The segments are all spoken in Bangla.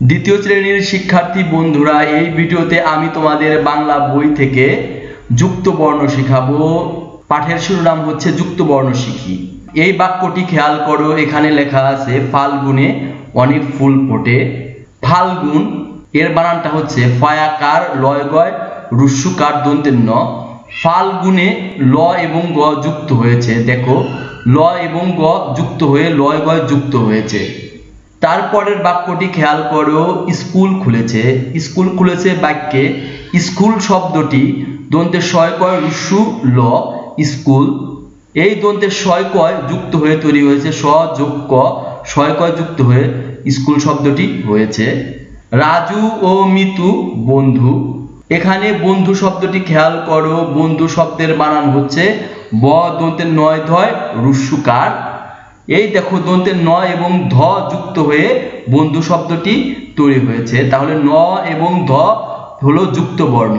দ্বিতীয় শ্রেণীর শিক্ষার্থী বন্ধুরা, এই ভিডিওতে আমি তোমাদের বাংলা বই থেকে যুক্ত বর্ণ শেখাবো। পাঠের শিরোনাম হচ্ছে যুক্ত বর্ণ শিখি। এই বাক্যটি খেয়াল করো, এখানে লেখা আছে ফাল্গুনে অনেক ফুল ফোটে। ফাল্গুন এর বানানটা হচ্ছে ফয়াকার লয়গয় রুস্যকার দন্তের ন। ফাল্গুনে ল এবং গ যুক্ত হয়েছে, দেখো ল এবং গ যুক্ত হয়ে লয় গয় যুক্ত হয়েছে। তারপরের বাক্যটি খেয়াল করো, স্কুল খুলেছে। স্কুল খুলেছে বাক্যে স্কুল শব্দটি দন্তের শয় কয় রুস্যু ল স্কুল, এই দন্তের শয় কয় যুক্ত হয়ে তৈরি হয়েছে স যোগ ক, শয় কয় যুক্ত হয়ে স্কুল শব্দটি হয়েছে। রাজু ও মিতু বন্ধু। এখানে বন্ধু শব্দটি খেয়াল করো, বন্ধু শব্দের বানান হচ্ছে ব দন্তের নয় ধয় রুস্যকার। এই দেখো দন্তের ন এবং ধ যুক্ত হয়ে বন্ধু শব্দটি তৈরি হয়েছে, তাহলে ন এবং ধ হলো যুক্ত বর্ণ।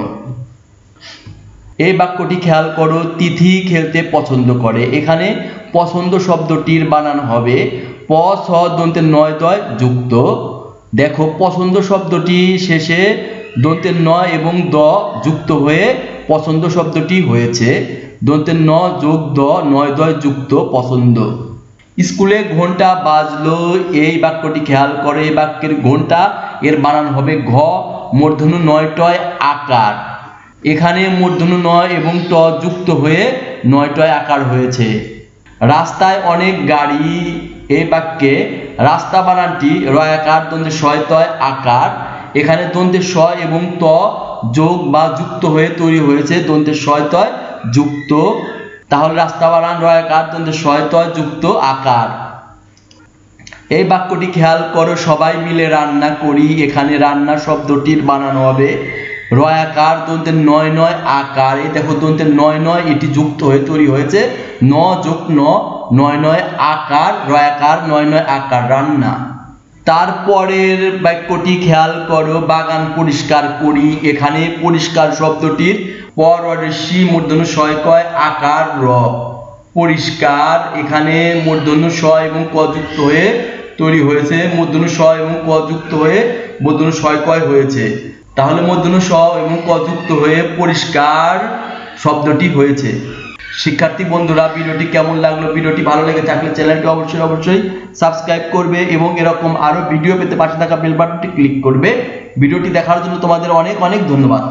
এই বাক্যটি খেয়াল করো, তিথি খেলতে পছন্দ করে। এখানে পছন্দ শব্দটির বানান হবে প ছ দন্তের নয় দয় যুক্ত। দেখো পছন্দ শব্দটি শেষে দন্তের ন এবং দ যুক্ত হয়ে পছন্দ শব্দটি হয়েছে, দন্তের ন যোগ দ নয় দয় যুক্ত পছন্দ। স্কুলে ঘন্টা বাজলো। এই বাক্যটি খেয়াল করে, এই বাক্যের ঘন্টা এর বানান হবে ঘ মূর্ধন্য নয় টয় আকার। এখানে মূর্ধন্য নয় এবং ট যুক্ত হয়ে নয় টয় আকার হয়েছে। রাস্তায় অনেক গাড়ি। এই বাক্যে রাস্তা বানানটি রয়াকার দন্তের শয় তয় আকার। এখানে দন্তের স এবং ত যোগ বা যুক্ত হয়ে তৈরি হয়েছে দন্তের শয় তয় যুক্ত, তাহলে রাস্তা বানান রয়াকার দন্তের শয় তয় যুক্ত আকার। এই বাক্যটি খেয়াল করো, সবাই মিলে রান্না করি। এখানে রান্না শব্দটির বানান হবে রয়াকার দন্তের নয় নয় আকার। এই দেখো দন্তের নয় নয় এটি যুক্ত হয়ে তৈরি হয়েছে ন যোগ ন নয় নয় আকার, রয়াকার নয় নয় আকার রান্না। তারপরের বাক্যটি খেয়াল করো, বাগান পরিষ্কার করি। এখানে পরিষ্কার শব্দটির পর সি মূর্ধন্য শয় কয় আকার র পরিষ্কার। এখানে মূর্ধন্য স এবং ক যুক্ত হয়ে তৈরি হয়েছে, মূর্ধন্য স এবং ক যুক্ত হয়ে মূর্ধন্য শয় কয় হয়েছে, তাহলে মূর্ধন্য স এবং ক যুক্ত হয়ে পরিষ্কার শব্দটি হয়েছে। শিক্ষার্থী বন্ধুরা, ভিডিওটি কেমন লাগলো? ভিডিওটি ভালো লেগে থাকলে চ্যানেলটি অবশ্যই সাবস্ক্রাইব করবে এবং এরকম আরো ভিডিও পেতে পাশে থাকা বেল বাটনটি ক্লিক করবে। ভিডিওটি দেখার জন্য তোমাদের অনেক ধন্যবাদ।